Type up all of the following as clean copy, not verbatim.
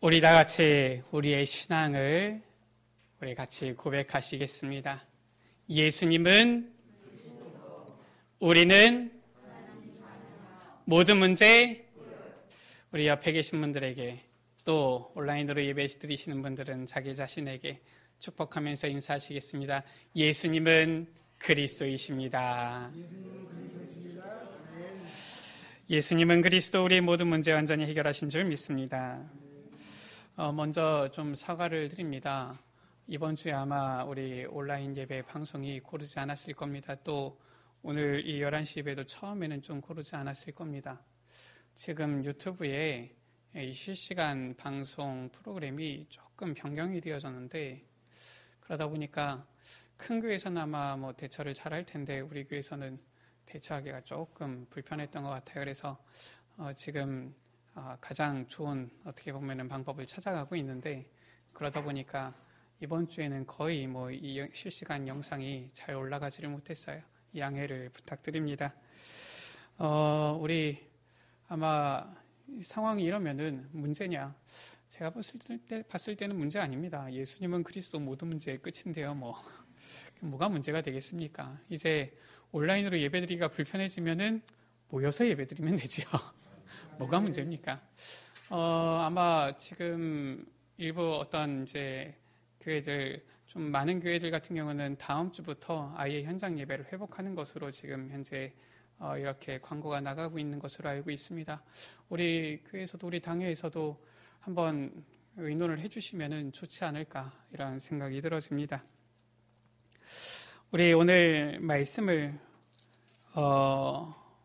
우리 다 같이 우리의 신앙을 우리 같이 고백하시겠습니다. 예수님은 우리는 모든 문제, 우리 옆에 계신 분들에게 또 온라인으로 예배 드리시는 분들은 자기 자신에게 축복하면서 인사하시겠습니다. 예수님은 그리스도이십니다. 예수님은 그리스도, 우리의 모든 문제 완전히 해결하신 줄 믿습니다. 먼저 좀 사과를 드립니다. 이번 주에 아마 우리 온라인 예배 방송이 고르지 않았을 겁니다. 또 오늘 이 11시 예배도 처음에는 좀 고르지 않았을 겁니다. 지금 유튜브에 이 실시간 방송 프로그램이 조금 변경이 되어졌는데, 그러다 보니까 큰 교회에서는 아마 대처를 잘 할 텐데 우리 교회에서는 대처하기가 조금 불편했던 것 같아요. 그래서 지금 가장 좋은 어떻게 보면은 방법을 찾아가고 있는데, 그러다 보니까 이번 주에는 거의 이 실시간 영상이 잘 올라가지를 못했어요. 양해를 부탁드립니다. 우리 아마 상황이 이러면은 문제냐? 제가 봤을 때는 문제 아닙니다. 예수님은 그리스도 모든 문제의 끝인데요. 뭐가 문제가 되겠습니까? 이제 온라인으로 예배드리기가 불편해지면은 모여서 예배드리면 되죠. 뭐가 문제입니까? 아마 지금 일부 어떤 이제 교회들, 좀 많은 교회들 같은 경우는 다음 주부터 아예 현장 예배를 회복하는 것으로 지금 현재 이렇게 광고가 나가고 있는 것으로 알고 있습니다. 우리 교회에서도, 우리 당회에서도 한번 의논을 해주시면은 좋지 않을까, 이런 생각이 들어집니다. 우리 오늘 말씀을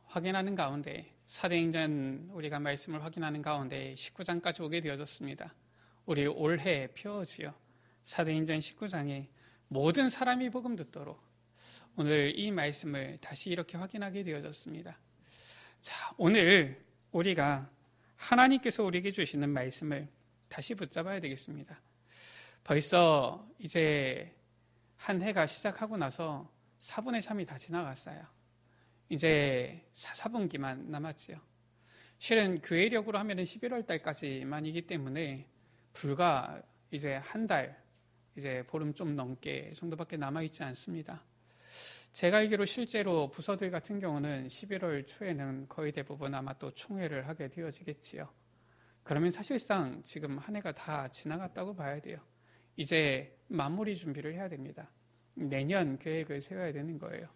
확인하는 가운데, 사도행전 우리가 말씀을 확인하는 가운데 19장까지 오게 되어졌습니다. 우리 올해 표지요. 사도행전 19장에 모든 사람이 복음 듣도록 오늘 이 말씀을 다시 이렇게 확인하게 되어졌습니다. 자, 오늘 우리가 하나님께서 우리에게 주시는 말씀을 다시 붙잡아야 되겠습니다. 벌써 이제 한 해가 시작하고 나서 4분의 3이 다 지나갔어요. 이제 4분기만 남았지요. 실은 교회력으로 하면은 11월 달까지만이기 때문에 불과 이제 한 달, 이제 보름 좀 넘게 정도밖에 남아있지 않습니다. 제가 알기로 실제로 부서들 같은 경우는 11월 초에는 거의 대부분 아마 또 총회를 하게 되어지겠지요. 그러면 사실상 지금 한 해가 다 지나갔다고 봐야 돼요. 이제 마무리 준비를 해야 됩니다. 내년 계획을 세워야 되는 거예요.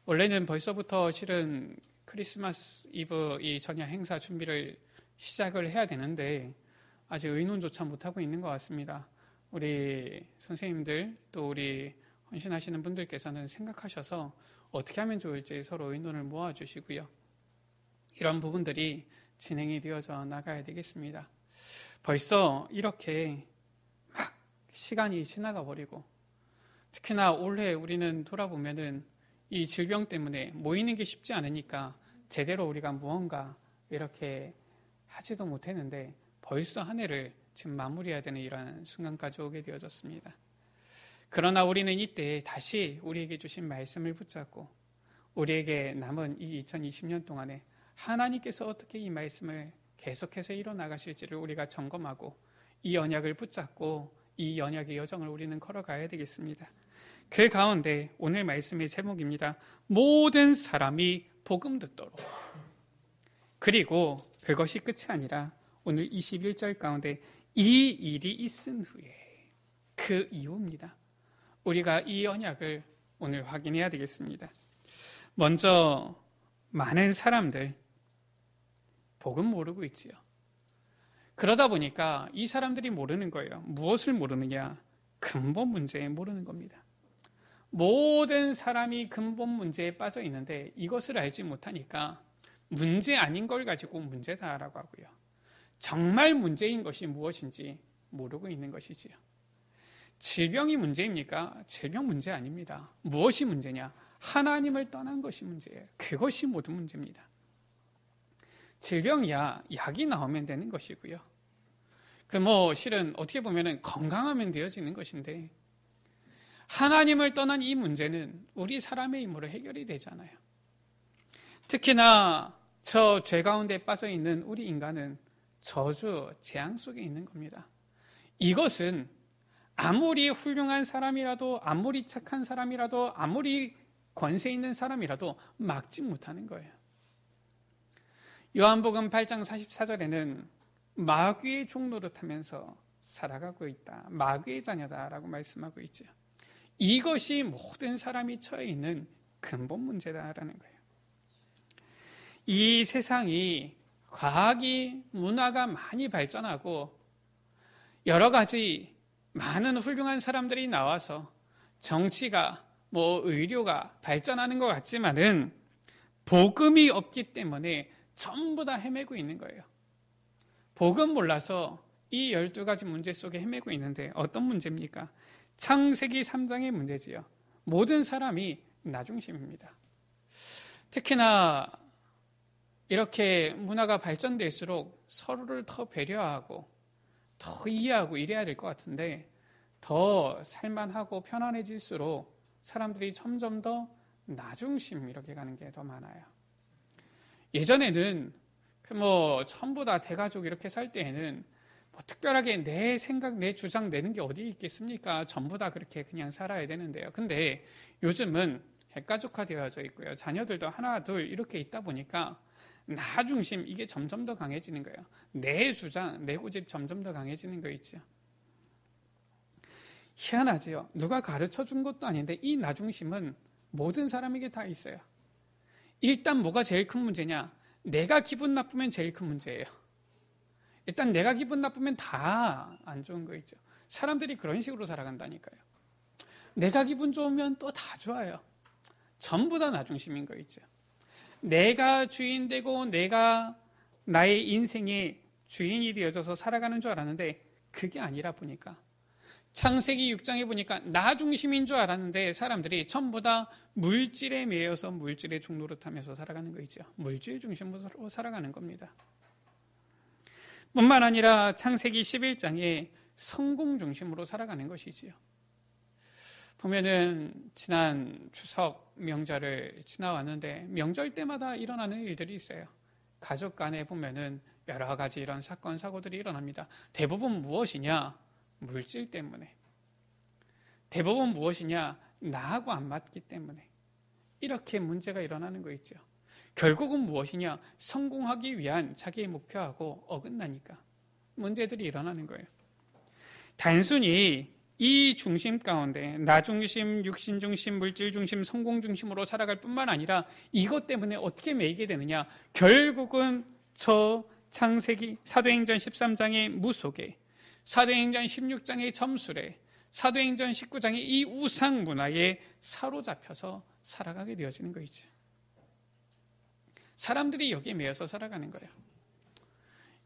원래는 벌써부터 실은 크리스마스 이브 이 전야 행사 준비를 시작을 해야 되는데 아직 의논조차 못하고 있는 것 같습니다. 우리 선생님들 또 우리 헌신하시는 분들께서는 생각하셔서 어떻게 하면 좋을지 서로 의논을 모아주시고요. 이런 부분들이 진행이 되어져 나가야 되겠습니다. 벌써 이렇게 막 시간이 지나가 버리고, 특히나 올해 우리는 돌아보면은 이 질병 때문에 모이는 게 쉽지 않으니까 제대로 우리가 무언가 이렇게 하지도 못했는데 벌써 한 해를 지금 마무리해야 되는 이런 순간까지 오게 되어졌습니다. 그러나 우리는 이때 다시 우리에게 주신 말씀을 붙잡고 우리에게 남은 이 2020년 동안에 하나님께서 어떻게 이 말씀을 계속해서 이뤄나가실지를 우리가 점검하고 이 언약을 붙잡고 이 언약의 여정을 우리는 걸어가야 되겠습니다. 그 가운데 오늘 말씀의 제목입니다. 모든 사람이 복음 듣도록. 그리고 그것이 끝이 아니라 오늘 21절 가운데 이 일이 있은 후에 그 이후입니다. 우리가 이 언약을 오늘 확인해야 되겠습니다. 먼저 많은 사람들 복음 모르고 있지요. 그러다 보니까 이 사람들이 모르는 거예요. 무엇을 모르느냐? 근본 문제에 모르는 겁니다. 모든 사람이 근본 문제에 빠져 있는데 이것을 알지 못하니까 문제 아닌 걸 가지고 문제다라고 하고요. 정말 문제인 것이 무엇인지 모르고 있는 것이지요. 질병이 문제입니까? 질병 문제 아닙니다. 무엇이 문제냐? 하나님을 떠난 것이 문제예요. 그것이 모든 문제입니다. 질병이야 약이 나오면 되는 것이고요. 실은 어떻게 보면은 건강하면 되어지는 것인데 하나님을 떠난 이 문제는 우리 사람의 힘으로 해결이 되잖아요. 특히나 저 죄 가운데 빠져 있는 우리 인간은 저주, 재앙 속에 있는 겁니다. 이것은 아무리 훌륭한 사람이라도, 아무리 착한 사람이라도, 아무리 권세 있는 사람이라도 막지 못하는 거예요. 요한복음 8장 44절에는 마귀의 종노릇하면서 살아가고 있다. 마귀의 자녀다라고 말씀하고 있죠. 이것이 모든 사람이 처해 있는 근본 문제다라는 거예요. 이 세상이 과학이, 문화가 많이 발전하고 여러 가지 많은 훌륭한 사람들이 나와서 정치가, 의료가 발전하는 것 같지만은 복음이 없기 때문에 전부 다 헤매고 있는 거예요. 복음 몰라서 이 12가지 문제 속에 헤매고 있는데 어떤 문제입니까? 창세기 3장의 문제지요. 모든 사람이 나 중심입니다. 특히나 이렇게 문화가 발전될수록 서로를 더 배려하고 더 이해하고 이래야 될 것 같은데 더 살만하고 편안해질수록 사람들이 점점 더 나 중심 이렇게 가는 게 더 많아요. 예전에는 전부 다 대가족 이렇게 살 때에는 특별하게 내 생각, 내 주장 내는 게 어디 있겠습니까? 전부 다 그렇게 그냥 살아야 되는데요. 근데 요즘은 핵가족화 되어져 있고요. 자녀들도 하나, 둘 이렇게 있다 보니까 나 중심 이게 점점 더 강해지는 거예요. 내 주장, 내 고집 점점 더 강해지는 거 있죠. 희한하지요. 누가 가르쳐 준 것도 아닌데 이 나 중심은 모든 사람에게 다 있어요. 일단 뭐가 제일 큰 문제냐? 내가 기분 나쁘면 제일 큰 문제예요. 일단 내가 기분 나쁘면 다 안 좋은 거 있죠. 사람들이 그런 식으로 살아간다니까요. 내가 기분 좋으면 또 다 좋아요. 전부 다 나 중심인 거 있죠. 내가 주인 되고 내가 나의 인생의 주인이 되어져서 살아가는 줄 알았는데 그게 아니라 보니까 창세기 6장에 보니까 나 중심인 줄 알았는데 사람들이 전부 다 물질에 매여서 물질의 종노릇하면서 살아가는 거 있죠. 물질 중심으로 살아가는 겁니다. 뿐만 아니라 창세기 11장에 성공 중심으로 살아가는 것이지요. 보면은 지난 추석 명절을 지나왔는데 명절 때마다 일어나는 일들이 있어요. 가족 간에 보면은 여러 가지 이런 사건 사고들이 일어납니다. 대부분 무엇이냐? 물질 때문에. 대부분 무엇이냐? 나하고 안 맞기 때문에. 이렇게 문제가 일어나는 거 있죠. 결국은 무엇이냐? 성공하기 위한 자기의 목표하고 어긋나니까 문제들이 일어나는 거예요. 단순히 이 중심 가운데 나 중심, 육신 중심, 물질 중심, 성공 중심으로 살아갈 뿐만 아니라 이것 때문에 어떻게 매이게 되느냐? 결국은 저 창세기 사도행전 13장의 무속에, 사도행전 16장의 점술에, 사도행전 19장의 이 우상 문화에 사로잡혀서 살아가게 되어지는 거이죠. 사람들이 여기에 매여서 살아가는 거예요.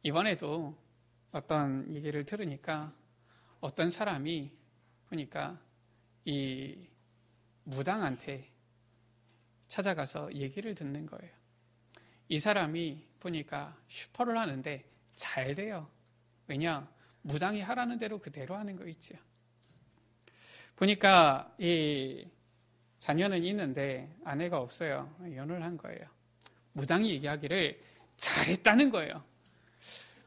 이번에도 어떤 얘기를 들으니까 어떤 사람이 보니까 이 무당한테 찾아가서 얘기를 듣는 거예요. 이 사람이 보니까 슈퍼를 하는데 잘 돼요. 왜냐? 무당이 하라는 대로 그대로 하는 거 있죠. 보니까 이 자녀는 있는데 아내가 없어요. 이혼을 한 거예요. 무당이 얘기하기를 잘했다는 거예요.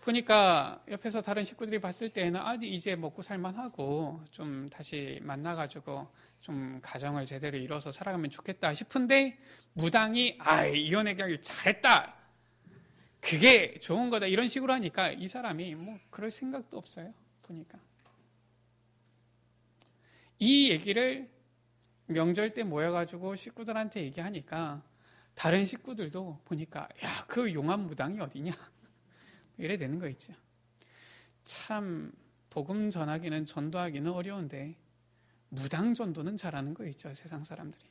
보니까 옆에서 다른 식구들이 봤을 때는 이제 먹고 살만하고 좀 다시 만나가지고 좀 가정을 제대로 이뤄서 살아가면 좋겠다 싶은데 무당이 이혼하기를 잘했다. 그게 좋은 거다. 이런 식으로 하니까 이 사람이 그럴 생각도 없어요. 보니까. 이 얘기를 명절 때 모여가지고 식구들한테 얘기하니까 다른 식구들도 보니까 그 용한 무당이 어디냐? 이래 되는 거 있죠. 참 복음 전하기는 전도하기는 어려운데 무당 전도는 잘하는 거 있죠. 세상 사람들이.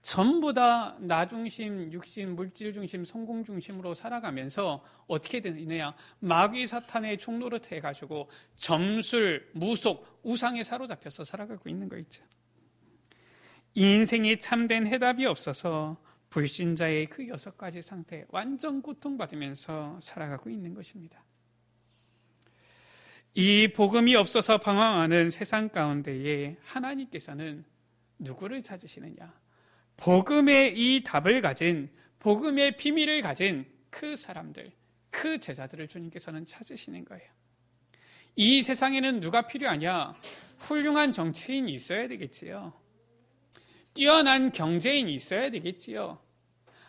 전부 다 나 중심, 육신, 물질 중심, 성공 중심으로 살아가면서 어떻게 되느냐? 마귀 사탄의 총노릇 해가지고 점술, 무속, 우상에 사로잡혀서 살아가고 있는 거 있죠. 인생에 참된 해답이 없어서 불신자의 그 6가지 상태 완전 고통받으면서 살아가고 있는 것입니다. 이 복음이 없어서 방황하는 세상 가운데에 하나님께서는 누구를 찾으시느냐? 복음의 이 답을 가진, 복음의 비밀을 가진 그 사람들, 그 제자들을 주님께서는 찾으시는 거예요. 이 세상에는 누가 필요하냐? 훌륭한 정치인이 있어야 되겠지요. 뛰어난 경제인이 있어야 되겠지요.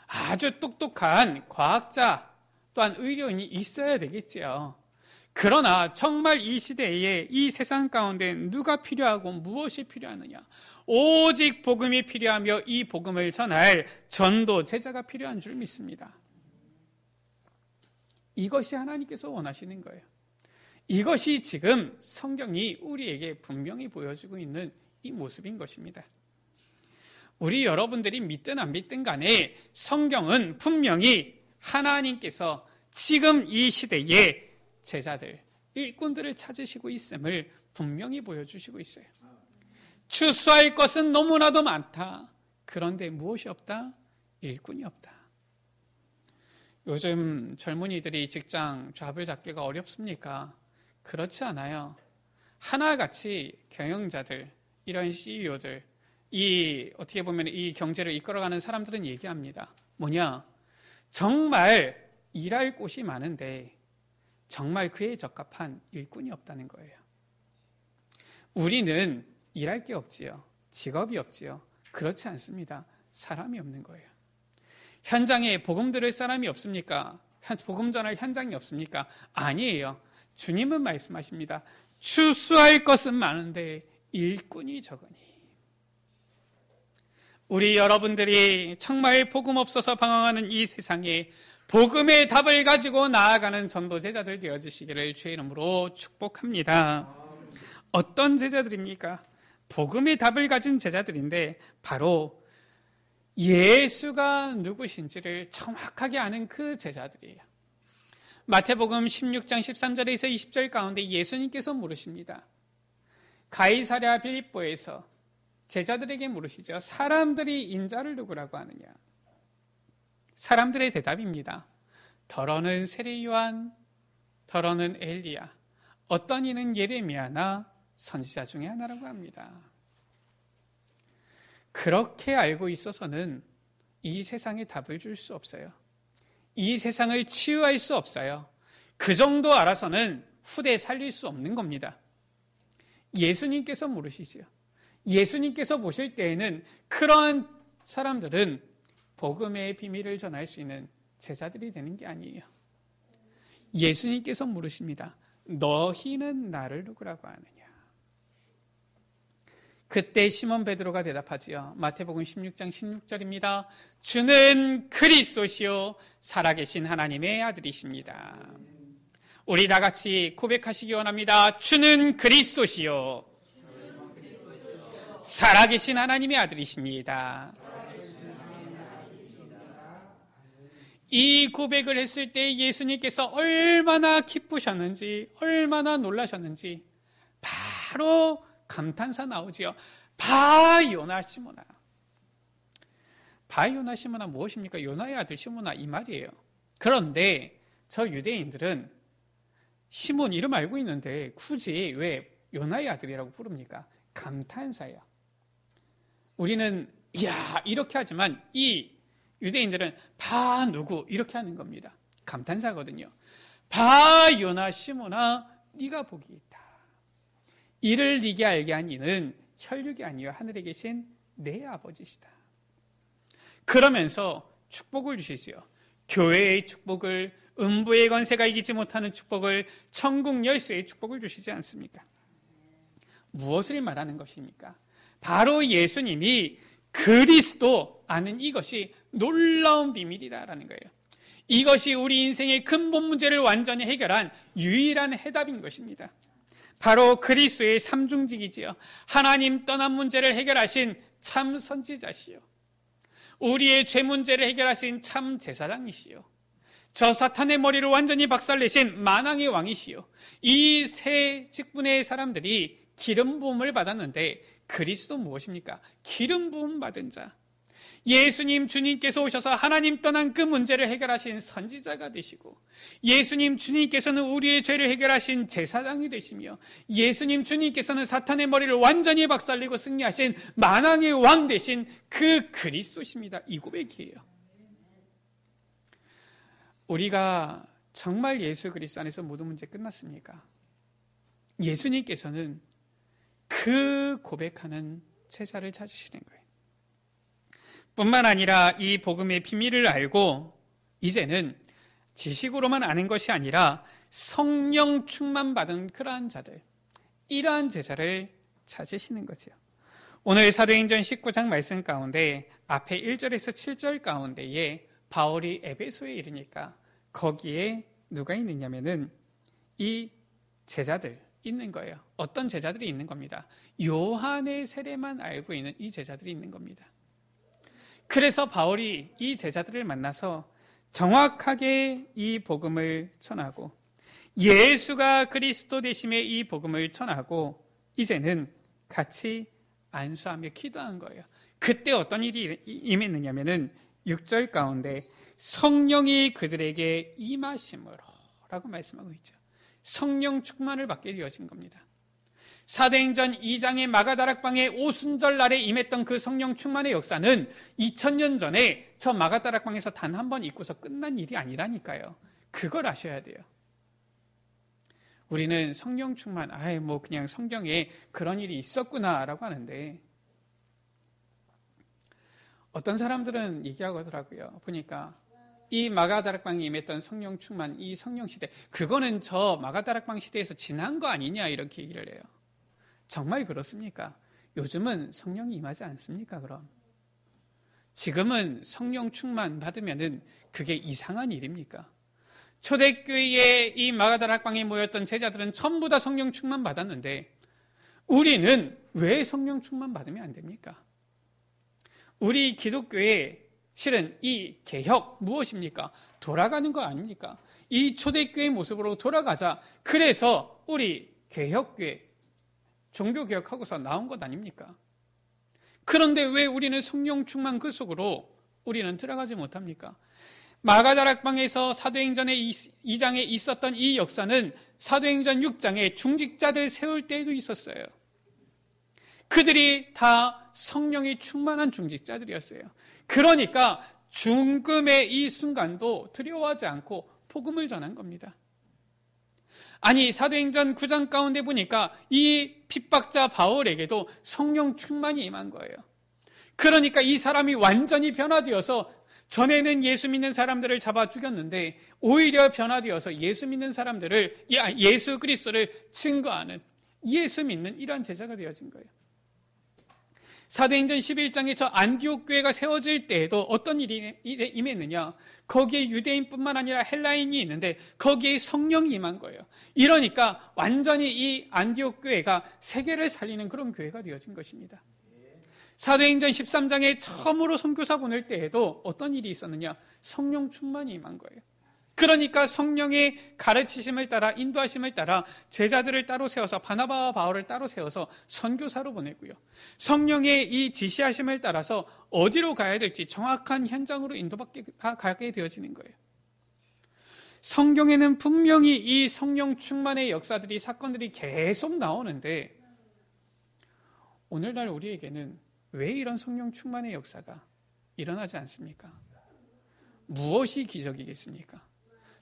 아주 똑똑한 과학자 또한 의료인이 있어야 되겠지요. 그러나 정말 이 시대에 이 세상 가운데 누가 필요하고 무엇이 필요하느냐? 오직 복음이 필요하며 이 복음을 전할 전도 제자가 필요한 줄 믿습니다. 이것이 하나님께서 원하시는 거예요. 이것이 지금 성경이 우리에게 분명히 보여주고 있는 이 모습인 것입니다. 우리 여러분들이 믿든 안 믿든 간에 성경은 분명히 하나님께서 지금 이 시대에 제자들, 일꾼들을 찾으시고 있음을 분명히 보여주시고 있어요. 추수할 것은 너무나도 많다. 그런데 무엇이 없다? 일꾼이 없다. 요즘 젊은이들이 직장 잡을 잡기가 어렵습니까? 그렇지 않아요. 하나같이 경영자들, 이런 CEO들, 어떻게 보면 이 경제를 이끌어가는 사람들은 얘기합니다. 뭐냐? 정말 일할 곳이 많은데 정말 그에 적합한 일꾼이 없다는 거예요. 우리는 일할 게 없지요. 직업이 없지요. 그렇지 않습니다. 사람이 없는 거예요. 현장에 복음 들을 사람이 없습니까? 복음 전할 현장이 없습니까? 아니에요. 주님은 말씀하십니다. 추수할 것은 많은데 일꾼이 적으니. 우리 여러분들이 정말 복음 없어서 방황하는 이 세상에 복음의 답을 가지고 나아가는 전도 제자들 되어주시기를 주의 이름으로 축복합니다. 어떤 제자들입니까? 복음의 답을 가진 제자들인데 바로 예수가 누구신지를 정확하게 아는 그 제자들이에요. 마태복음 16장 13절에서 20절 가운데 예수님께서 물으십니다. 가이사랴 빌립보에서 제자들에게 물으시죠. 사람들이 인자를 누구라고 하느냐? 사람들의 대답입니다. 더러는 세례 요한, 더러는 엘리야, 어떤 이는 예레미야나 선지자 중에 하나라고 합니다. 그렇게 알고 있어서는 이 세상에 답을 줄 수 없어요. 이 세상을 치유할 수 없어요. 그 정도 알아서는 후대 살릴 수 없는 겁니다. 예수님께서 물으시지요. 예수님께서 보실 때에는 그런 사람들은 복음의 비밀을 전할 수 있는 제자들이 되는 게 아니에요. 예수님께서 물으십니다. 너희는 나를 누구라고 하느냐? 그때 시몬 베드로가 대답하지요. 마태복음 16장 16절입니다. 주는 그리스도시요 살아계신 하나님의 아들이십니다. 우리 다 같이 고백하시기 원합니다. 주는 그리스도시요 살아계신 하나님의 아들이십니다. 이 고백을 했을 때 예수님께서 얼마나 기쁘셨는지, 얼마나 놀라셨는지 바로 감탄사 나오지요. 바 요나 시모나. 바 요나 시모나 무엇입니까? 요나의 아들 시모나 이 말이에요. 그런데 저 유대인들은 시몬 이름 알고 있는데 굳이 왜 요나의 아들이라고 부릅니까? 감탄사예요. 우리는 이야 이렇게 하지만 이 유대인들은 바 누구 이렇게 하는 겁니다. 감탄사거든요. 바 요나 시모나 네가 복이 있다. 이를 네게 알게 한 이는 혈육이 아니요 하늘에 계신 내 아버지시다. 그러면서 축복을 주시지요. 교회의 축복을, 음부의 권세가 이기지 못하는 축복을, 천국 열쇠의 축복을 주시지 않습니까? 무엇을 말하는 것입니까? 바로 예수님이 그리스도 아는 이것이 놀라운 비밀이다라는 거예요. 이것이 우리 인생의 근본 문제를 완전히 해결한 유일한 해답인 것입니다. 바로 그리스도의 삼중직이지요. 하나님 떠난 문제를 해결하신 참 선지자시요. 우리의 죄 문제를 해결하신 참 제사장이시요. 저 사탄의 머리를 완전히 박살내신 만왕의 왕이시요. 이 세 직분의 사람들이 기름 부음을 받았는데 그리스도 무엇입니까? 기름 부음 받은 자. 예수님 주님께서 오셔서 하나님 떠난 그 문제를 해결하신 선지자가 되시고, 예수님 주님께서는 우리의 죄를 해결하신 제사장이 되시며, 예수님 주님께서는 사탄의 머리를 완전히 박살내고 승리하신 만왕의 왕 되신 그 그리스도십니다. 이 고백이에요. 우리가 정말 예수 그리스도 안에서 모든 문제 끝났습니까? 예수님께서는 그 고백하는 제자를 찾으시는 거예요. 뿐만 아니라 이 복음의 비밀을 알고 이제는 지식으로만 아는 것이 아니라 성령 충만 받은 그러한 자들, 이러한 제자를 찾으시는 거죠. 오늘 사도행전 19장 말씀 가운데 앞에 1절에서 7절 가운데에 바울이 에베소에 이르니까 거기에 누가 있느냐면은 이 제자들 있는 거예요. 어떤 제자들이 있는 겁니다. 요한의 세례만 알고 있는 이 제자들이 있는 겁니다. 그래서 바울이 이 제자들을 만나서 정확하게 이 복음을 전하고 예수가 그리스도 되심의 이 복음을 전하고 이제는 같이 안수하며 기도한 거예요. 그때 어떤 일이 임했느냐면은 6절 가운데 성령이 그들에게 임하심으로 라고 말씀하고 있죠. 성령 충만을 받게 되어진 겁니다. 사도행전 2장의 마가다락방의 오순절 날에 임했던 그 성령 충만의 역사는 2000년 전에 저 마가다락방에서 단 한 번 있고서 끝난 일이 아니라니까요. 그걸 아셔야 돼요. 우리는 성령 충만, 뭐 그냥 성경에 그런 일이 있었구나라고 하는데 어떤 사람들은 얘기하고 하더라고요. 보니까 이 마가다락방에 임했던 성령 충만, 이 성령 시대, 그거는 저 마가다락방 시대에서 지난 거 아니냐 이렇게 얘기를 해요. 정말 그렇습니까? 요즘은 성령이 임하지 않습니까? 그럼 지금은 성령 충만 받으면은 그게 이상한 일입니까? 초대교회에 이 마가다락방에 모였던 제자들은 전부 다 성령 충만 받았는데 우리는 왜 성령 충만 받으면 안 됩니까? 우리 기독교의 실은 이 개혁 무엇입니까? 돌아가는 거 아닙니까? 이 초대교회 모습으로 돌아가자. 그래서 우리 개혁교회 종교개혁하고서 나온 것 아닙니까? 그런데 왜 우리는 성령 충만 그 속으로 우리는 들어가지 못합니까? 마가다락방에서 사도행전의 2장에 있었던 이 역사는 사도행전 6장에 중직자들 세울 때에도 있었어요. 그들이 다 성령이 충만한 중직자들이었어요. 그러니까 죽음의 이 순간도 두려워하지 않고 복음을 전한 겁니다. 아니 사도행전 9장 가운데 보니까 이 핍박자 바울에게도 성령 충만이 임한 거예요. 그러니까 이 사람이 완전히 변화되어서 전에는 예수 믿는 사람들을 잡아 죽였는데 오히려 변화되어서 예수 믿는 사람들을 예수 그리스도를 증거하는 예수 믿는 이러한 제자가 되어진 거예요. 사도행전 11장에 저 안디옥 교회가 세워질 때에도 어떤 일이 임했느냐? 거기에 유대인뿐만 아니라 헬라인이 있는데 거기에 성령이 임한 거예요. 이러니까 완전히 이 안디옥 교회가 세계를 살리는 그런 교회가 되어진 것입니다. 사도행전 13장에 처음으로 선교사 보낼 때에도 어떤 일이 있었느냐? 성령 충만이 임한 거예요. 그러니까 성령의 가르치심을 따라 인도하심을 따라 제자들을 따로 세워서 바나바와 바울을 따로 세워서 선교사로 보내고요. 성령의 이 지시하심을 따라서 어디로 가야 될지 정확한 현장으로 인도받게 가게 되어지는 거예요. 성경에는 분명히 이 성령 충만의 역사들이 사건들이 계속 나오는데 오늘날 우리에게는 왜 이런 성령 충만의 역사가 일어나지 않습니까? 무엇이 기적이겠습니까?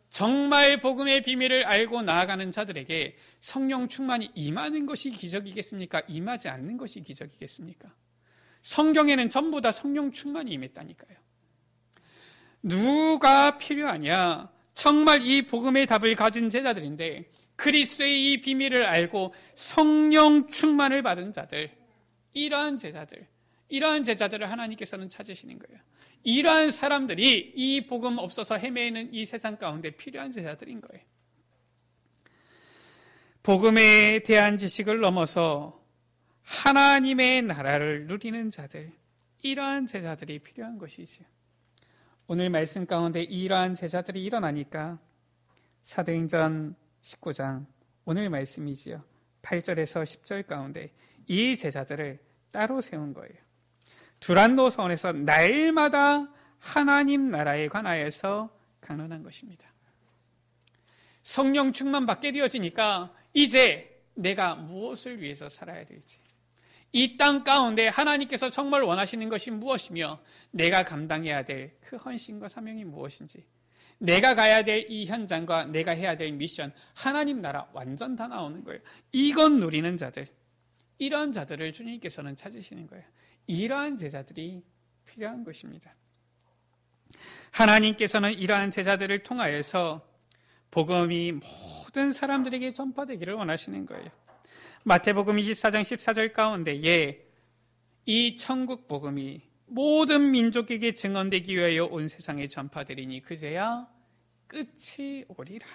정말 복음의 비밀을 알고 나아가는 자들에게 성령 충만이 임하는 것이 기적이겠습니까? 임하지 않는 것이 기적이겠습니까? 성경에는 전부 다 성령 충만이 임했다니까요. 누가 필요하냐? 정말 이 복음의 답을 가진 제자들인데 그리스도의 이 비밀을 알고 성령 충만을 받은 자들, 이러한 제자들을 하나님께서는 찾으시는 거예요. 이러한 사람들이 이 복음 없어서 헤매는 이 세상 가운데 필요한 제자들인 거예요. 복음에 대한 지식을 넘어서 하나님의 나라를 누리는 자들, 이러한 제자들이 필요한 것이지요. 오늘 말씀 가운데 이러한 제자들이 일어나니까 사도행전 19장 오늘 말씀이지요. 8절에서 10절 가운데 이 제자들을 따로 세운 거예요. 두란노 서원에서 날마다 하나님 나라에 관하여서 강론한 것입니다. 성령 충만 받게 되어지니까 이제 내가 무엇을 위해서 살아야 될지, 이 땅 가운데 하나님께서 정말 원하시는 것이 무엇이며 내가 감당해야 될 그 헌신과 사명이 무엇인지, 내가 가야 될 이 현장과 내가 해야 될 미션, 하나님 나라 완전 다 나오는 거예요. 이건 누리는 자들, 이런 자들을 주님께서는 찾으시는 거예요. 이러한 제자들이 필요한 것입니다. 하나님께서는 이러한 제자들을 통하여서 복음이 모든 사람들에게 전파되기를 원하시는 거예요. 마태복음 24장 14절 가운데에 이 천국 복음이 모든 민족에게 증언되기 위하여 온 세상에 전파되리니 그제야 끝이 오리라.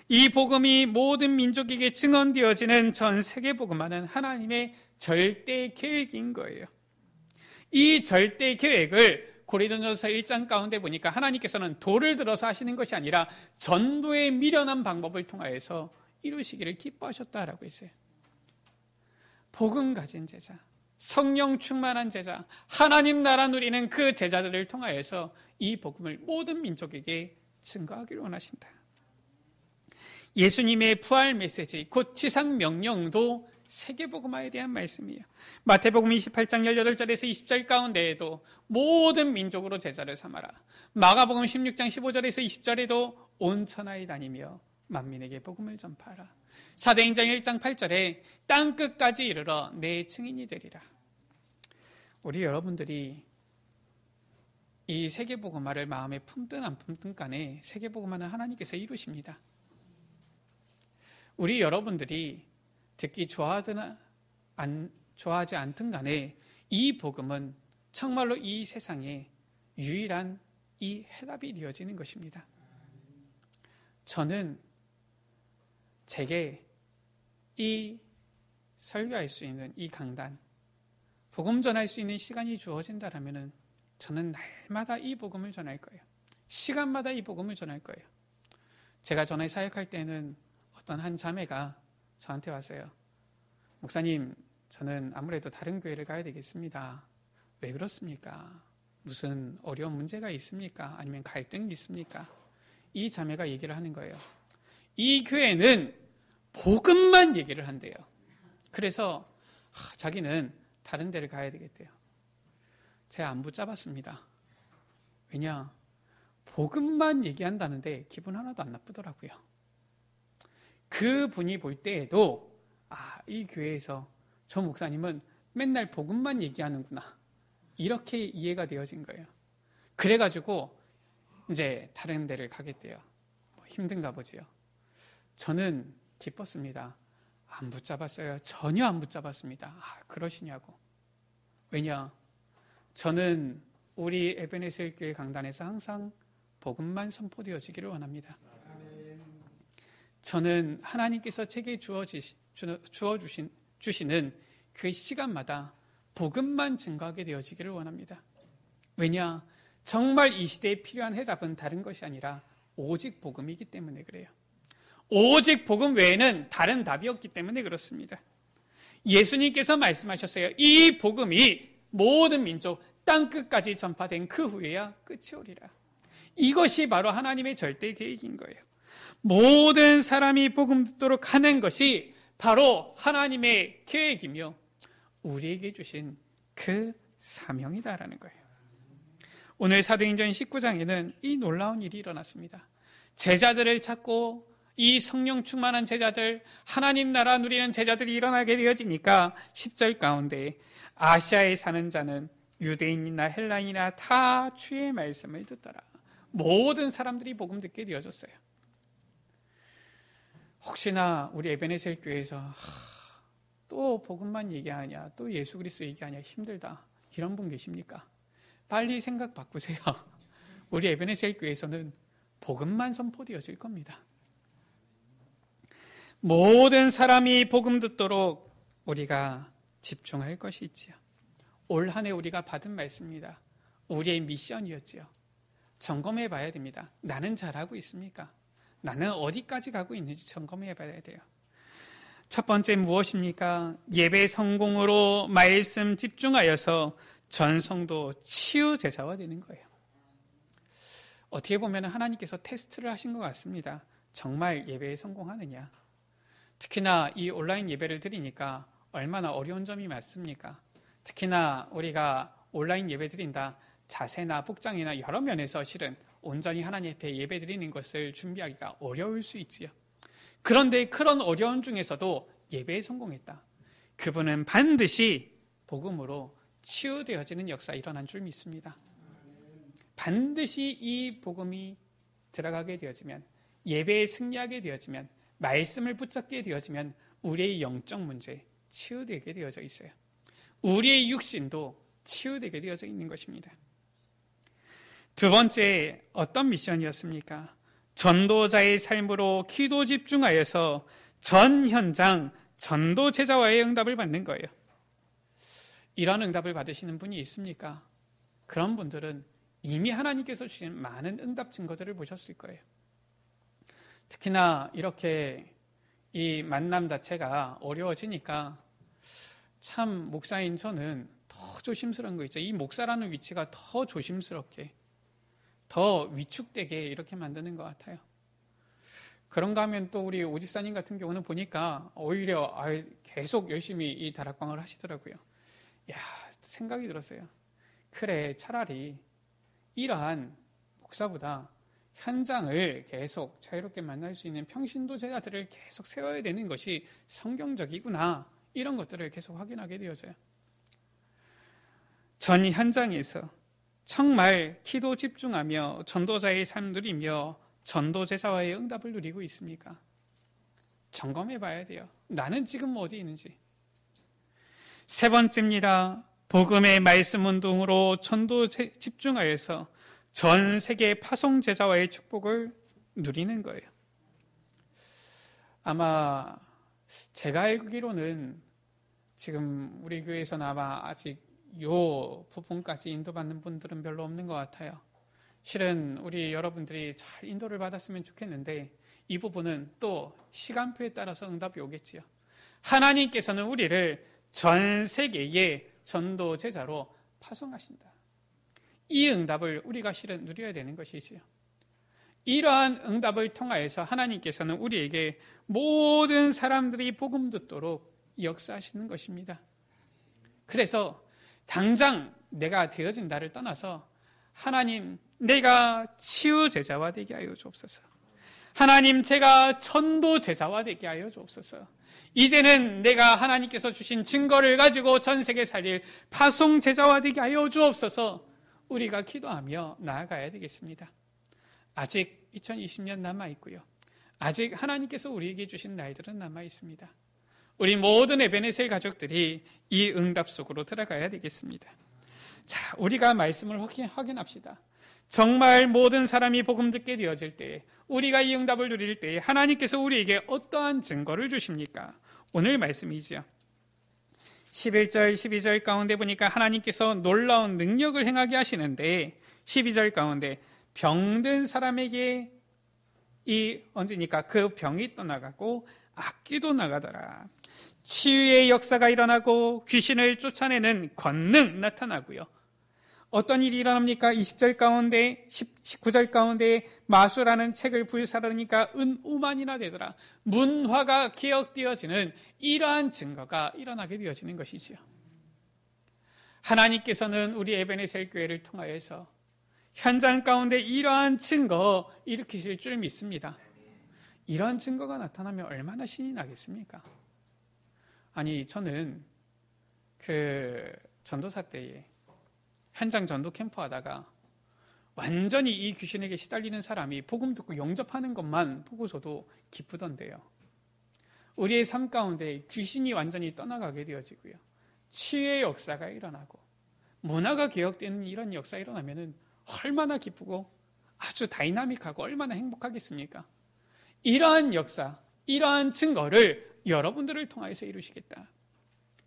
이 복음이 모든 민족에게 증언되어지는 전 세계 복음화는 하나님의 절대 계획인 거예요. 이 절대 계획을 고린도전서 1장 가운데 보니까 하나님께서는 돌을 들어서 하시는 것이 아니라 전도의 미련한 방법을 통하여서 이루시기를 기뻐하셨다라고 했어요. 복음 가진 제자, 성령 충만한 제자, 하나님 나라 누리는 그 제자들을 통하여서 이 복음을 모든 민족에게 증거하기를 원하신다. 예수님의 부활 메시지, 곧 지상 명령도 세계복음화에 대한 말씀이에요. 마태복음 28장 18절에서 20절 가운데에도 모든 민족으로 제자를 삼아라. 마가복음 16장 15절에서 20절에도 온 천하에 다니며 만민에게 복음을 전파하라. 사도행전 1장 8절에 땅 끝까지 이르러 내 증인이 되리라. 우리 여러분들이 이 세계복음화를 마음에 품든 안 품든 간에 세계복음화는 하나님께서 이루십니다. 우리 여러분들이 듣기 좋아하지 않든 간에 이 복음은 정말로 이 세상에 유일한 이 해답이 되어지는 것입니다. 저는 제게 이 설교할 수 있는 이 강단, 복음 전할 수 있는 시간이 주어진다라면 저는 날마다 이 복음을 전할 거예요. 시간마다 이 복음을 전할 거예요. 제가 전에 사역할 때는 어떤 한 자매가 저한테 왔어요. 목사님, 저는 아무래도 다른 교회를 가야 되겠습니다. 왜 그렇습니까? 무슨 어려운 문제가 있습니까? 아니면 갈등이 있습니까? 이 자매가 얘기를 하는 거예요. 이 교회는 복음만 얘기를 한대요. 그래서 자기는 다른 데를 가야 되겠대요. 제가 안 붙잡았습니다. 왜냐? 복음만 얘기한다는데 기분 하나도 안 나쁘더라고요. 그 분이 볼 때에도 이 교회에서 저 목사님은 맨날 복음만 얘기하는구나. 이렇게 이해가 되어진 거예요. 그래가지고 이제 다른 데를 가겠대요. 힘든가 보지요. 저는 기뻤습니다. 안 붙잡았어요. 전혀 안 붙잡았습니다. 그러시냐고. 왜냐? 저는 우리 에베네셀 교회 강단에서 항상 복음만 선포되어지기를 원합니다. 저는 하나님께서 제게 주시는 그 시간마다 복음만 증거하게 되어지기를 원합니다. 왜냐? 정말 이 시대에 필요한 해답은 다른 것이 아니라 오직 복음이기 때문에 그래요. 오직 복음 외에는 다른 답이 없기 때문에 그렇습니다. 예수님께서 말씀하셨어요. 이 복음이 모든 민족 땅끝까지 전파된 그 후에야 끝이 오리라. 이것이 바로 하나님의 절대 계획인 거예요. 모든 사람이 복음 듣도록 하는 것이 바로 하나님의 계획이며 우리에게 주신 그 사명이다라는 거예요. 오늘 사도행전 19장에는 이 놀라운 일이 일어났습니다. 제자들을 찾고 이 성령 충만한 제자들, 하나님 나라 누리는 제자들이 일어나게 되어지니까 10절 가운데 아시아에 사는 자는 유대인이나 헬라인이나 다 주의 말씀을 듣더라. 모든 사람들이 복음 듣게 되어졌어요. 혹시나 우리 에베네셀 교회에서 또 복음만 얘기하냐, 또 예수 그리스도 얘기하냐, 힘들다, 이런 분 계십니까? 빨리 생각 바꾸세요. 우리 에베네셀 교회에서는 복음만 선포되어질 겁니다. 모든 사람이 복음 듣도록 우리가 집중할 것이 있지요. 올 한 해 우리가 받은 말씀입니다. 우리의 미션이었지요. 점검해 봐야 됩니다. 나는 잘하고 있습니까? 나는 어디까지 가고 있는지 점검해 봐야 돼요. 첫 번째 무엇입니까? 예배 성공으로 말씀 집중하여서 전성도 치유 제자화 되는 거예요. 어떻게 보면 하나님께서 테스트를 하신 것 같습니다. 정말 예배에 성공하느냐? 특히나 이 온라인 예배를 드리니까 얼마나 어려운 점이 많습니까? 특히나 우리가 온라인 예배 드린다 자세나 복장이나 여러 면에서 실은 온전히 하나님 앞에 예배드리는 것을 준비하기가 어려울 수 있지요. 그런데 그런 어려운 중에서도 예배에 성공했다. 그분은 반드시 복음으로 치유되어지는 역사 일어난 줄 믿습니다. 반드시 이 복음이 들어가게 되어지면, 예배에 승리하게 되어지면, 말씀을 붙잡게 되어지면 우리의 영적 문제 치유되게 되어져 있어요. 우리의 육신도 치유되게 되어져 있는 것입니다. 두 번째, 어떤 미션이었습니까? 전도자의 삶으로 기도 집중하여서 전 현장 전도 제자와의 응답을 받는 거예요. 이런 응답을 받으시는 분이 있습니까? 그런 분들은 이미 하나님께서 주신 많은 응답 증거들을 보셨을 거예요. 특히나 이렇게 이 만남 자체가 어려워지니까 참 목사인 저는 더 조심스러운 거 있죠. 이 목사라는 위치가 더 조심스럽게, 더 위축되게 이렇게 만드는 것 같아요. 그런가 하면 또 우리 오집사님 같은 경우는 보니까 오히려 계속 열심히 이 다락방을 하시더라고요. 생각이 들었어요. 그래, 차라리 이러한 목사보다 현장을 계속 자유롭게 만날 수 있는 평신도 제자들을 계속 세워야 되는 것이 성경적이구나, 이런 것들을 계속 확인하게 되어져요. 전 현장에서 정말 기도 집중하며 전도자의 삶 누리며 전도 제자와의 응답을 누리고 있습니까? 점검해 봐야 돼요. 나는 지금 어디 있는지. 세 번째입니다. 복음의 말씀 운동으로 전도 집중하여서 전 세계 파송 제자와의 축복을 누리는 거예요. 아마 제가 알기로는 지금 우리 교회에서는 아마 아직 요 부분까지 인도받는 분들은 별로 없는 것 같아요. 실은 우리 여러분들이 잘 인도를 받았으면 좋겠는데 이 부분은 또 시간표에 따라서 응답이 오겠지요. 하나님께서는 우리를 전 세계의 전도 제자로 파송하신다. 이 응답을 우리가 실은 누려야 되는 것이지요. 이러한 응답을 통하여서 하나님께서는 우리에게 모든 사람들이 복음 듣도록 역사하시는 것입니다. 그래서 당장 내가 되어진다를 떠나서 하나님, 내가 치유 제자와 되게 하여 주옵소서. 하나님, 제가 전도 제자와 되게 하여 주옵소서. 이제는 내가 하나님께서 주신 증거를 가지고 전 세계 살릴 파송 제자와 되게 하여 주옵소서. 우리가 기도하며 나아가야 되겠습니다. 아직 2020년 남아 있고요. 아직 하나님께서 우리에게 주신 날들은 남아 있습니다. 우리 모든 에베네셀 가족들이 이 응답 속으로 들어가야 되겠습니다. 자, 우리가 말씀을 확인합시다. 정말 모든 사람이 복음 듣게 되어질 때에, 우리가 이 응답을 누릴 때에 하나님께서 우리에게 어떠한 증거를 주십니까? 오늘 말씀이죠. 11절, 12절 가운데 보니까 하나님께서 놀라운 능력을 행하게 하시는데 12절 가운데 병든 사람에게 언제니까 그 병이 떠나가고 악귀도 나가더라. 치유의 역사가 일어나고 귀신을 쫓아내는 권능 나타나고요. 어떤 일이 일어납니까? 20절 가운데 19절 가운데 마수라는 책을 불사르니까 은 5만이나 되더라. 문화가 개혁되어지는 이러한 증거가 일어나게 되어지는 것이지요. 하나님께서는 우리 에베네셀 교회를 통하여서 현장 가운데 이러한 증거 일으키실 줄 믿습니다. 이러한 증거가 나타나면 얼마나 신이 나겠습니까? 아니, 저는 전도사 때에 현장 전도 캠프 하다가 완전히 이 귀신에게 시달리는 사람이 복음 듣고 영접하는 것만 보고서도 기쁘던데요. 우리의 삶 가운데 귀신이 완전히 떠나가게 되어지고요. 치유의 역사가 일어나고 문화가 개혁되는 이런 역사가 일어나면 얼마나 기쁘고 아주 다이나믹하고 얼마나 행복하겠습니까? 이러한 역사, 이러한 증거를 여러분들을 통해서 이루시겠다.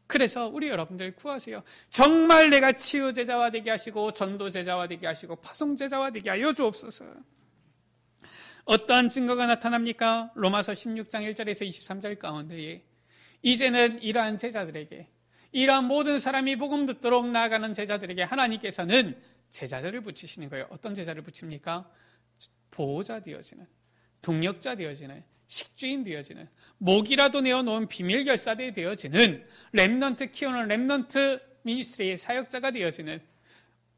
그래서 우리 여러분들 구하세요. 정말 내가 치유 제자와 되게 하시고 전도 제자와 되게 하시고 파송 제자와 되게 하여 주옵소서. 어떠한 증거가 나타납니까? 로마서 16장 1절에서 23절 가운데에 이제는 이러한 제자들에게, 이러한 모든 사람이 복음 듣도록 나아가는 제자들에게 하나님께서는 제자들을 붙이시는 거예요. 어떤 제자를 붙입니까? 보호자 되어지는, 동력자 되어지는, 식주인 되어지는, 목이라도 내어놓은 비밀 결사대 되어지는, 렘넌트 키우는 렘넌트 미니스트리의 사역자가 되어지는,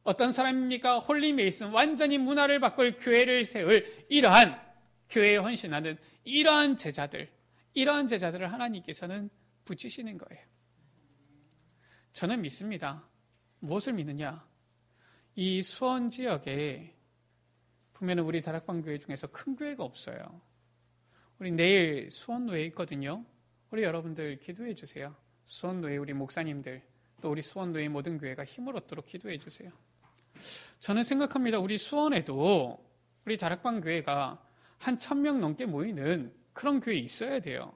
어떤 사람입니까? 홀리 메이슨, 완전히 문화를 바꿀 교회를 세울 이러한 교회에 헌신하는 이러한 제자들을 하나님께서는 붙이시는 거예요. 저는 믿습니다. 무엇을 믿느냐? 이 수원 지역에 보면 우리 다락방 교회 중에서 큰 교회가 없어요. 우리 내일 수원노회 있거든요. 우리 여러분들 기도해 주세요. 수원노회 우리 목사님들, 또 우리 수원노회 모든 교회가 힘을 얻도록 기도해 주세요. 저는 생각합니다. 우리 수원에도 우리 다락방 교회가 한 1,000명 넘게 모이는 그런 교회 있어야 돼요.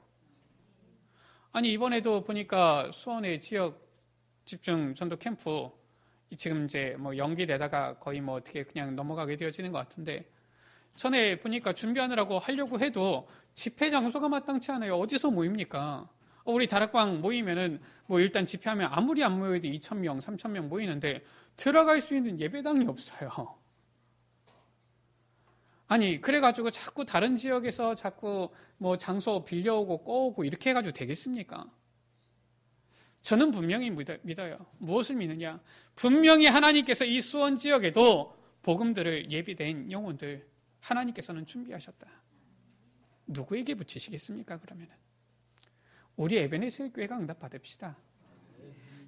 아니, 이번에도 보니까 수원의 지역 집중 전도 캠프 지금 이제 뭐 연기되다가 거의 뭐 어떻게 그냥 넘어가게 되어지는 것 같은데, 전에 보니까 준비하느라고 하려고 해도 집회 장소가 마땅치 않아요. 어디서 모입니까? 우리 다락방 모이면은 뭐 일단 집회하면 아무리 안 모여도 2,000명, 3,000명 모이는데 들어갈 수 있는 예배당이 없어요. 아니, 그래가지고 자꾸 다른 지역에서 자꾸 뭐 장소 빌려오고 꺼오고 이렇게 해가지고 되겠습니까? 저는 분명히 믿어요. 무엇을 믿느냐? 분명히 하나님께서 이 수원 지역에도 복음들을 예비된 영혼들 하나님께서는 준비하셨다. 누구에게 붙이시겠습니까? 그러면은 우리 에베네셀 교회가 응답받읍시다.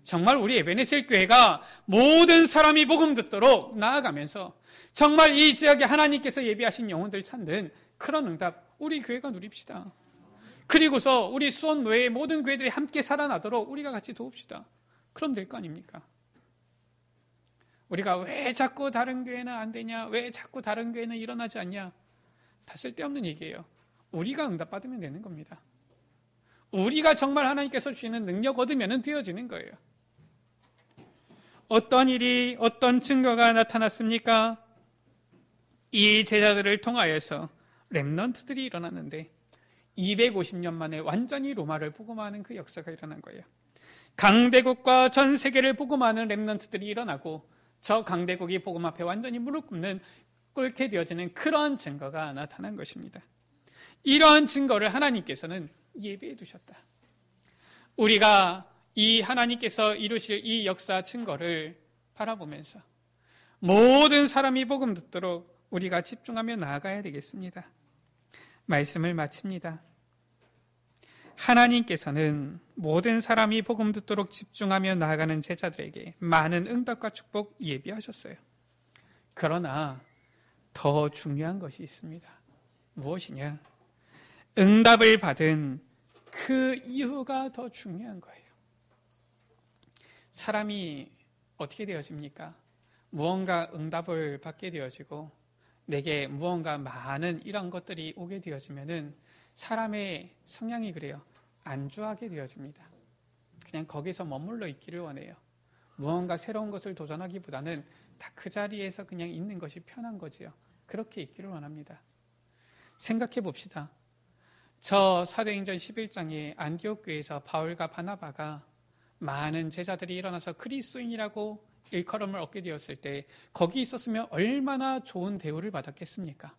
정말 우리 에베네셀 교회가 모든 사람이 복음 듣도록 나아가면서 정말 이 지역에 하나님께서 예비하신 영혼들 찾는 그런 응답 우리 교회가 누립시다. 그리고서 우리 수원노회의 모든 교회들이 함께 살아나도록 우리가 같이 도웁시다. 그럼 될 거 아닙니까? 우리가 왜 자꾸 다른 교회는 안 되냐? 왜 자꾸 다른 교회는 일어나지 않냐? 다 쓸데없는 얘기예요. 우리가 응답받으면 되는 겁니다. 우리가 정말 하나님께서 주시는 능력 얻으면 되어지는 거예요. 어떤 일이, 어떤 증거가 나타났습니까? 이 제자들을 통하여서 렘넌트들이 일어났는데 250년 만에 완전히 로마를 복음화하는 그 역사가 일어난 거예요. 강대국과 전 세계를 복음화하는 렘넌트들이 일어나고 저 강대국이 복음 앞에 완전히 무릎 꿇게 되어지는 그런 증거가 나타난 것입니다. 이러한 증거를 하나님께서는 예비해 두셨다. 우리가 이 하나님께서 이루실 이 역사 증거를 바라보면서 모든 사람이 복음 듣도록 우리가 집중하며 나아가야 되겠습니다. 말씀을 마칩니다. 하나님께서는 모든 사람이 복음 듣도록 집중하며 나아가는 제자들에게 많은 응답과 축복 예비하셨어요. 그러나 더 중요한 것이 있습니다. 무엇이냐? 응답을 받은 그 이유가 더 중요한 거예요. 사람이 어떻게 되어집니까? 무언가 응답을 받게 되어지고 내게 무언가 많은 이런 것들이 오게 되어지면은 사람의 성향이 그래요. 안주하게 되어집니다. 그냥 거기서 머물러 있기를 원해요. 무언가 새로운 것을 도전하기보다는 다 그 자리에서 그냥 있는 것이 편한 거지요. 그렇게 있기를 원합니다. 생각해 봅시다. 저 사도행전 11장에 안디옥 교회에서 바울과 바나바가 많은 제자들이 일어나서 그리스도인이라고 일컬음을 얻게 되었을 때 거기 있었으면 얼마나 좋은 대우를 받았겠습니까?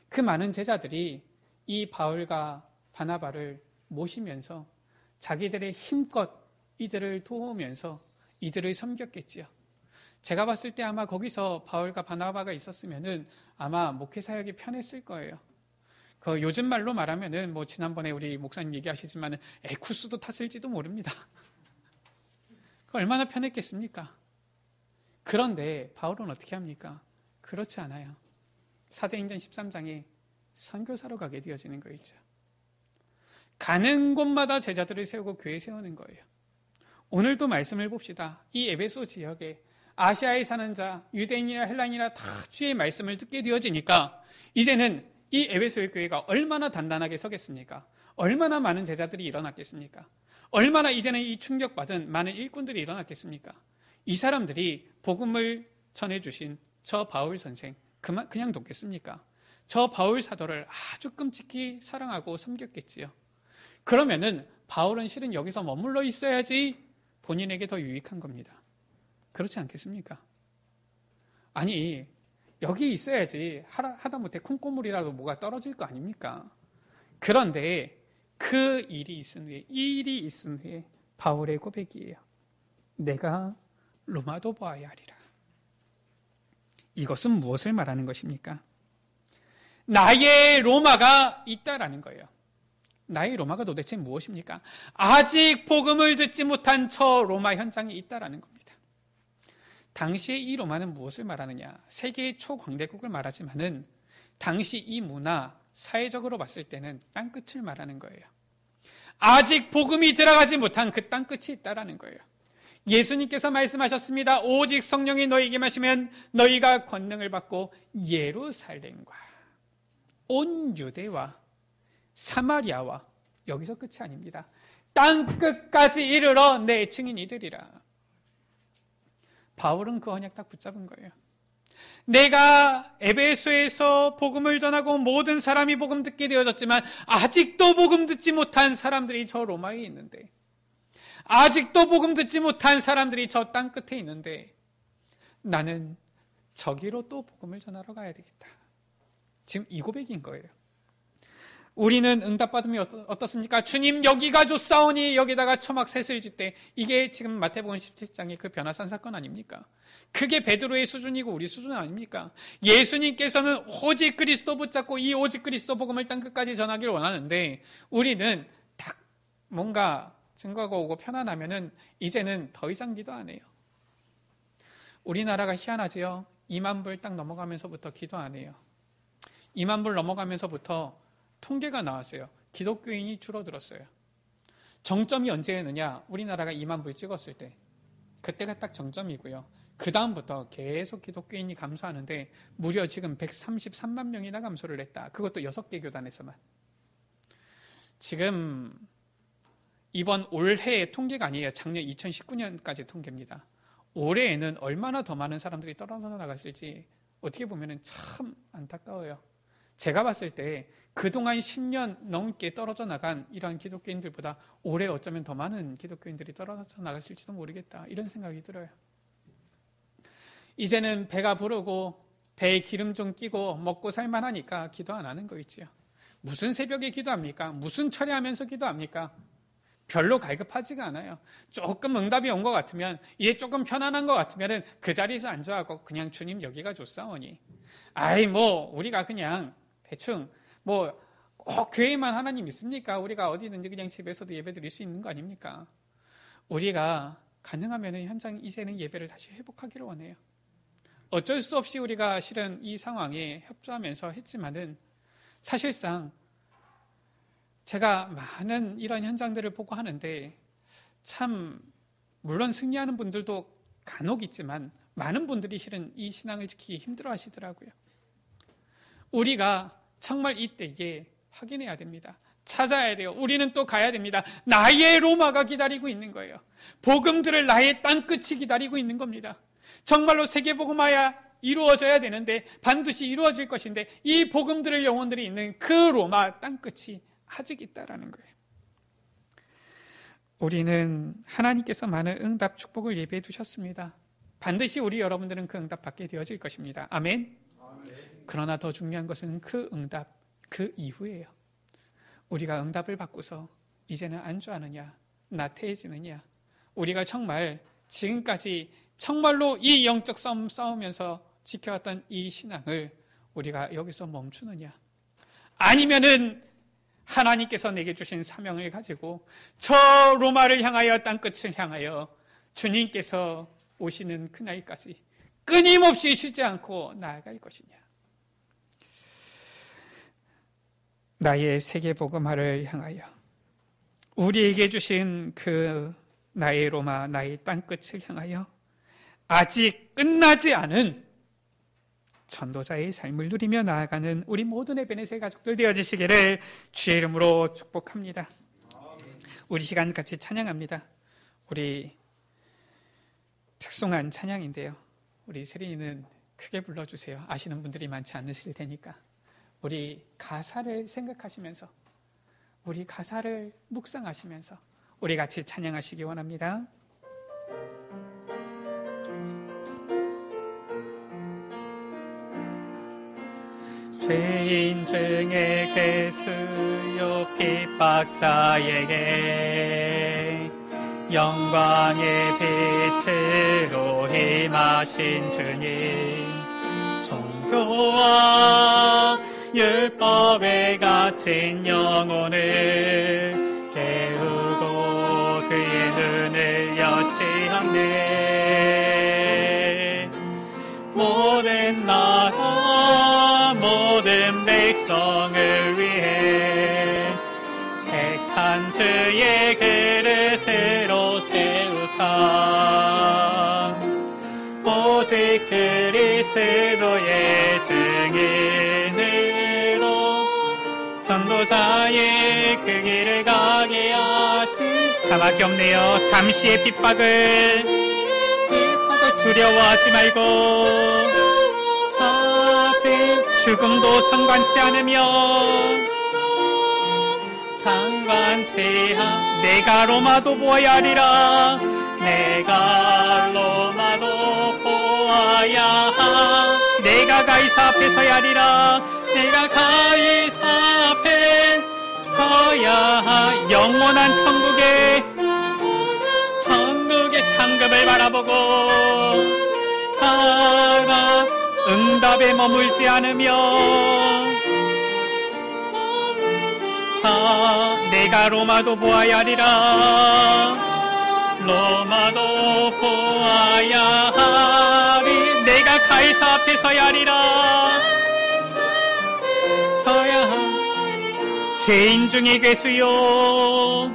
그 많은 제자들이 이 바울과 바나바를 모시면서 자기들의 힘껏 이들을 도우면서 이들을 섬겼겠지요. 제가 봤을 때 아마 거기서 바울과 바나바가 있었으면은 아마 목회 사역이 편했을 거예요. 그 요즘 말로 말하면은 뭐 지난번에 우리 목사님 얘기하시지만은 에쿠스도 탔을지도 모릅니다. 얼마나 편했겠습니까? 그런데 바울은 어떻게 합니까? 그렇지 않아요. 사도행전 13장에 선교사로 가게 되어지는 거 있죠. 가는 곳마다 제자들을 세우고 교회 세우는 거예요. 오늘도 말씀을 봅시다. 이 에베소 지역에 아시아에 사는 자, 유대인이나 헬라인이나 다 주의 말씀을 듣게 되어지니까 이제는 이 에베소의 교회가 얼마나 단단하게 서겠습니까? 얼마나 많은 제자들이 일어났겠습니까? 얼마나 이제는 이 충격받은 많은 일꾼들이 일어났겠습니까? 이 사람들이 복음을 전해주신 저 바울 선생 그냥 돕겠습니까? 저 바울 사도를 아주 끔찍히 사랑하고 섬겼겠지요. 그러면은 바울은 실은 여기서 머물러 있어야지 본인에게 더 유익한 겁니다. 그렇지 않겠습니까? 아니 여기 있어야지 하다못해 콩고물이라도 뭐가 떨어질 거 아닙니까? 그런데 그 일이 있은 후에 이 일이 있은 후에 바울의 고백이에요. 내가 로마도 보아야 하리라. 이것은 무엇을 말하는 것입니까? 나의 로마가 있다라는 거예요. 나의 로마가 도대체 무엇입니까? 아직 복음을 듣지 못한 저 로마 현장이 있다라는 겁니다. 당시에 이 로마는 무엇을 말하느냐? 세계의 초광대국을 말하지만은 당시 이 문화, 사회적으로 봤을 때는 땅끝을 말하는 거예요. 아직 복음이 들어가지 못한 그 땅끝이 있다라는 거예요. 예수님께서 말씀하셨습니다. 오직 성령이 너희에게 마시면 너희가 권능을 받고 예루살렘과 온 유대와 사마리아와, 여기서 끝이 아닙니다. 땅끝까지 이르러 내 증인이 되리라. 바울은 그 언약 딱 붙잡은 거예요. 내가 에베소에서 복음을 전하고 모든 사람이 복음 듣게 되어졌지만 아직도 복음 듣지 못한 사람들이 저 로마에 있는데, 아직도 복음 듣지 못한 사람들이 저 땅끝에 있는데 나는 저기로 또 복음을 전하러 가야 되겠다. 지금 이 고백인 거예요. 우리는 응답받으면 어떻습니까? 주님 여기가 좋사오니 여기다가 초막 셋을 짓되, 이게 지금 마태복음 17장의 그 변화산 사건 아닙니까? 그게 베드로의 수준이고 우리 수준 아닙니까? 예수님께서는 오직 그리스도 붙잡고 이 오직 그리스도 복음을 땅끝까지 전하기를 원하는데, 우리는 딱 뭔가 증거가 오고 편안하면은 이제는 더 이상 기도 안 해요. 우리나라가 희한하지요. 2만 불 딱 넘어가면서부터 기도 안 해요. 2만 불 넘어가면서부터 통계가 나왔어요. 기독교인이 줄어들었어요. 정점이 언제였느냐? 우리나라가 2만 불 찍었을 때. 그때가 딱 정점이고요. 그 다음부터 계속 기독교인이 감소하는데 무려 지금 133만 명이나 감소를 했다. 그것도 6개 교단에서만. 지금 이번 올해의 통계가 아니에요. 작년 2019년까지 통계입니다. 올해에는 얼마나 더 많은 사람들이 떨어져 나갔을지 어떻게 보면 참 안타까워요. 제가 봤을 때 그동안 10년 넘게 떨어져 나간 이러한 기독교인들보다 올해 어쩌면 더 많은 기독교인들이 떨어져 나갔을지도 모르겠다, 이런 생각이 들어요. 이제는 배가 부르고 배에 기름 좀 끼고 먹고 살만하니까 기도 안 하는 거 있지요. 무슨 새벽에 기도합니까? 무슨 철야하면서 기도합니까? 별로 갈급하지가 않아요. 조금 응답이 온 것 같으면, 이게 조금 편안한 것 같으면 그 자리에서 앉아하고 그냥 주님 여기가 좋사오니, 우리가 그냥 대충 꼭 교회만 하나님 있습니까? 우리가 어디든지 그냥 집에서도 예배 드릴 수 있는 거 아닙니까? 우리가 가능하면 현장 이제는 예배를 다시 회복하기를 원해요. 어쩔 수 없이 우리가 실은 이 상황에 협조하면서 했지만은, 사실상 제가 많은 이런 현장들을 보고 하는데 참, 물론 승리하는 분들도 간혹 있지만 많은 분들이 실은 이 신앙을 지키기 힘들어 하시더라고요. 우리가 정말 이때에 확인해야 됩니다. 찾아야 돼요. 우리는 또 가야 됩니다. 나의 로마가 기다리고 있는 거예요. 복음 들을 나의 땅끝이 기다리고 있는 겁니다. 정말로 세계복음화야 이루어져야 되는데, 반드시 이루어질 것인데, 이 복음 들을 영혼들이 있는 그 로마 땅끝이 아직 있다라는 거예요. 우리는 하나님께서 많은 응답 축복을 예비해 두셨습니다. 반드시 우리 여러분들은 그 응답 받게 되어질 것입니다. 아멘. 그러나 더 중요한 것은 그 응답, 그 이후예요. 우리가 응답을 받고서 이제는 안주하느냐, 나태해지느냐, 우리가 정말 지금까지 정말로 이 영적 싸움 싸우면서 지켜왔던 이 신앙을 우리가 여기서 멈추느냐, 아니면은 하나님께서 내게 주신 사명을 가지고 저 로마를 향하여, 땅끝을 향하여 주님께서 오시는 그날까지 끊임없이 쉬지 않고 나아갈 것이냐. 나의 세계복음화를 향하여 우리에게 주신 그 나의 로마, 나의 땅끝을 향하여 아직 끝나지 않은 전도자의 삶을 누리며 나아가는 우리 모든 에베네셀 가족들 되어주시기를 주의 이름으로 축복합니다. 우리 시간 같이 찬양합니다. 우리 특송한 찬양인데요, 우리 세린이는 크게 불러주세요. 아시는 분들이 많지 않으실 테니까. 우리 가사를 생각하시면서, 우리 가사를 묵상하시면서 우리 같이 찬양하시기 원합니다. 죄인 중에 괴수요 핍박자에게 영광의 빛으로 임하신 주님, 성교와 율법에 갇힌 영혼을 깨우고 그의 눈을 여시었네. 모든 나라 모든 백성을 위해 택한 주의 그릇으로 세우사 오직 그리스도의 증인으로 전도자의 그 길을 가게 하신 자밖에 없네요. 잠시의 핍박을 두려워하지 말고 아직 죽음도 상관치 않으며 내가 로마도 보아야 하리라. 내가 로마도 보아야 하. 내가 가이사 앞에 서야 하리라. 내가 가이사 앞에 서야 하. 영원한 천국의 상급을 바라보고 응답에 머물지 않으며 내가 로마도 보아야 하리라. 로마도 보아야 하리. 내가 가이사 앞에 서야 하리라. 서야 죄인 중에 괴수요.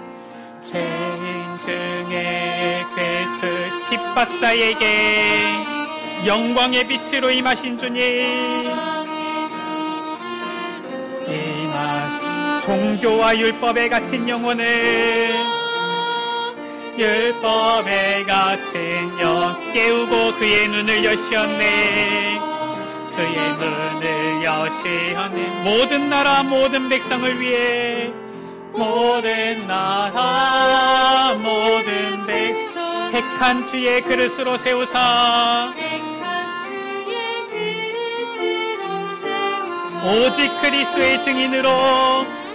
죄인 중에 괴수 핍박자에게 영광의 빛으로 임하신 주님, 종교와 율법에 갇힌 영혼을 율법에 갇힌 영 깨우고 그의 눈을 여시었네. 그의 눈을 여시었네. 모든 나라 모든 백성을 위해 모든 나라 모든 백성 택한 주의 그릇으로 세우사 오직 그리스도의 증인으로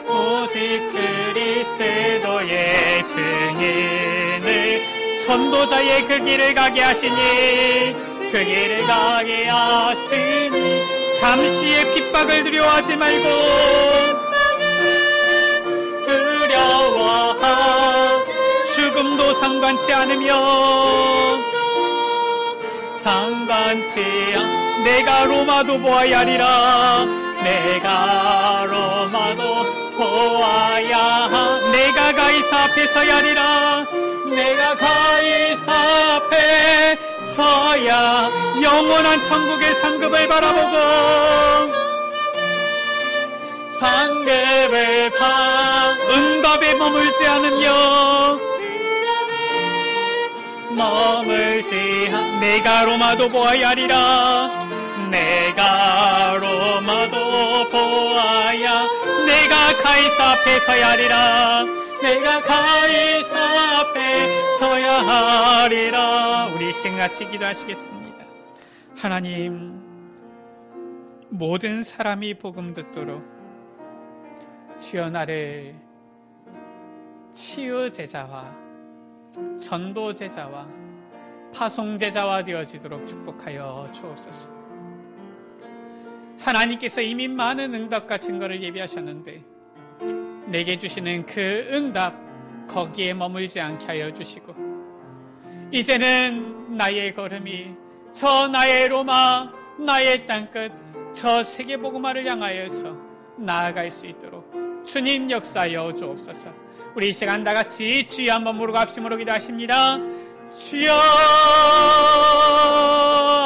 오직 그리스도의 증인을 전도자의 그 길을 가게 하시니 그 길을 가게 하시니 잠시의 핍박을 두려워하지 말고 두려워하 죽음도 상관치 않으며 내가 로마도 보아야 하리라. 내가 로마도 보아야 하. 내가 가이사 앞에 서야 하리라. 내가 가이사 앞에 서야 영원한 천국의 상급을 바라보고 상급을 응답에 머물지 않으며 내가 로마도 보아야 하리라. 내가 로마도 보아야 내가 가이사 앞에 서야 하리라. 내가 가이사 앞에 서야 하리라. 우리 같이 기도하시겠습니다. 하나님, 모든 사람이 복음 듣도록 주여 나를 치유 제자와 전도 제자와 파송 제자와 되어지도록 축복하여 주옵소서. 하나님께서 이미 많은 응답과 증거를 예비하셨는데 내게 주시는 그 응답 거기에 머물지 않게 하여 주시고 이제는 나의 걸음이 저 나의 로마 나의 땅끝 저 세계복음화를 향하여서 나아갈 수 있도록 주님 역사하여 주옵소서. 우리 이 시간 다같이 주여 한번 부르고 합심으로 기도하십니다. 주여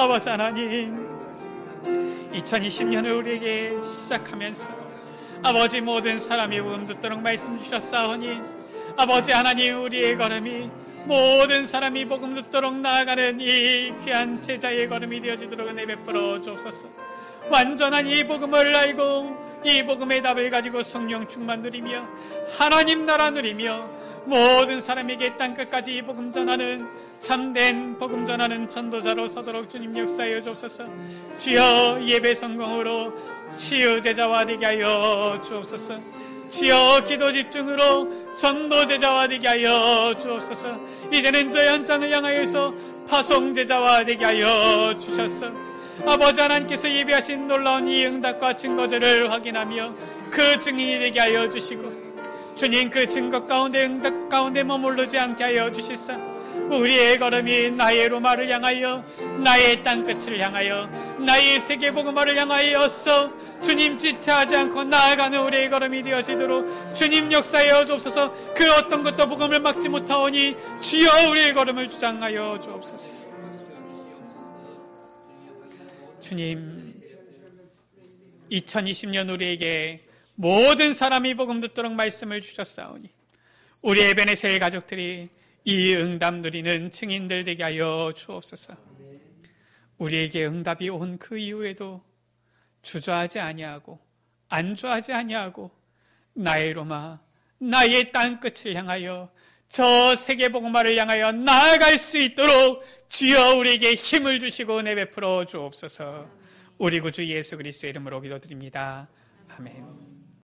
아버지 하나님, 2020년을 우리에게 시작하면서 아버지 모든 사람이 복음 듣도록 말씀 주셨사오니 아버지 하나님, 우리의 걸음이 모든 사람이 복음 듣도록 나아가는 이 귀한 제자의 걸음이 되어지도록 은혜 베풀어 주옵소서. 완전한 이 복음을 알고 이 복음의 답을 가지고 성령 충만 누리며 하나님 나라 누리며 모든 사람에게 땅끝까지 이 복음 전하는 참된 복음 전하는 전도자로 서도록 주님 역사하여 주옵소서. 주여 예배 성공으로 치유 제자와 되게 하여 주옵소서. 주여 기도 집중으로 전도 제자와 되게 하여 주옵소서. 이제는 저 현장을 향하여서 파송 제자와 되게 하여 주셨소. 아버지 하나님께서 예비하신 놀라운 이 응답과 증거들을 확인하며 그 증인이 되게 하여 주시고, 주님 그 증거 가운데 응답 가운데 머무르지 않게 하여 주시사 우리의 걸음이 나의 로마를 향하여, 나의 땅끝을 향하여, 나의 세계복음화를 향하여서 주님 지체하지 않고 나아가는 우리의 걸음이 되어지도록 주님 역사하여 주옵소서. 그 어떤 것도 복음을 막지 못하오니 주여 우리의 걸음을 주장하여 주옵소서. 주님, 2020년 우리에게 모든 사람이 복음 듣도록 말씀을 주셨사오니 우리 에베네셀 가족들이 이 응답 누리는 증인들 되게 하여 주옵소서. 우리에게 응답이 온 그 이후에도 주저하지 아니하고 안주하지 아니하고 나의 로마, 나의 땅끝을 향하여, 저 세계복음화를 향하여 나아갈 수 있도록 주여 우리에게 힘을 주시고 내베풀어 주옵소서. 우리 구주 예수 그리스도의 이름으로 기도드립니다. 아멘.